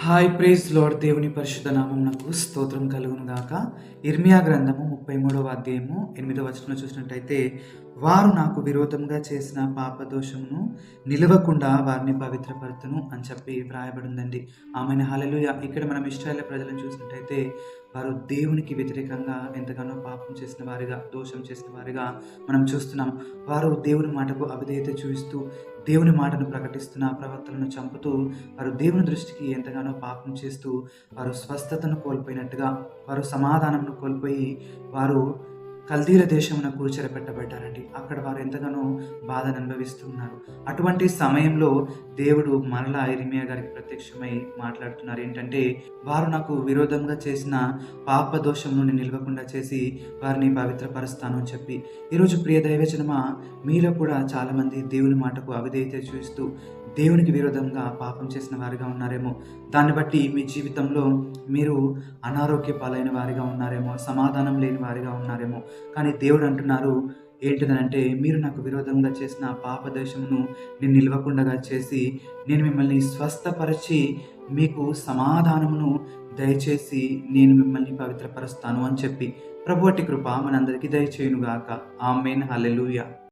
Hi praise lord. దేవుని పరిశుద్ధ నామమునకు స్తోత్రం కలుగును గాక. ఇర్మియా గ్రంథము 33వ అధ్యాయము 8వ వచనంలో చూసినట్టయితే, వారు నాకు విరోధంగా చేసిన పాపదోషమును నిలవకుండా వారిని పవిత్రపరుతును అని చెప్పి వ్రాయబడిందండి. ఆమెను హల్లెలూయా. ఇక్కడ మనం ఇశ్రాయేలు ప్రజలను చూసినట్టయితే వారు దేవునికి వ్యతిరేకంగా ఎంతగానో పాపం చేసిన వారిగా, దోషం చేసిన వారిగా మనం చూస్తున్నాం. వారు దేవుని మాటకు అవిధేయత చూపిస్తూ దేవుని మాటను ప్రకటిస్తున్న ప్రవక్తలను చంపుతూ వారు దేవుని దృష్టికి ఎంతగానో పాపం చేస్తూ వారు స్వస్థతను కోల్పోయినట్టుగా, వారు సమాధానంను కోల్పోయి వారు కల్దీల దేశమునకు చెరపెట్టబడ్డారండి. అక్కడ వారు ఎంతగానో బాధను అనుభవిస్తూ ఉన్నారు. అటువంటి సమయంలో దేవుడు మరలా ఇర్మియా గారికి ప్రత్యక్షమై మాట్లాడుతున్నారు. ఏంటంటే, వారు నాకు విరోధంగా చేసిన పాప దోషమును నిలవకుండా చేసి వారిని పవిత్రపరుస్తాను అని చెప్పి. ఈరోజు ప్రియ దైవజనమా, మీలో కూడా చాలామంది దేవుని మాటకు అవిధేయత చూస్తూ దేవునికి విరోధంగా పాపం చేసిన వారిగా ఉన్నారేమో. దాన్ని బట్టి మీ జీవితంలో మీరు అనారోగ్య పాలైన వారిగా ఉన్నారేమో, సమాధానం లేని వారిగా ఉన్నారేమో. కానీ దేవుడు అంటున్నారు ఏంటిదనంటే, మీరు నాకు విరోధంగా చేసిన పాపదేశమును నేను నిలవకుండా చేసి నేను మిమ్మల్ని స్వస్థపరిచి మీకు సమాధానమును దయచేసి నేను మిమ్మల్ని పవిత్రపరుస్తాను అని చెప్పి. ప్రభువటి కృప మనందరికీ దయచేయునుగాక. ఆమేన్. హల్లెలూయా.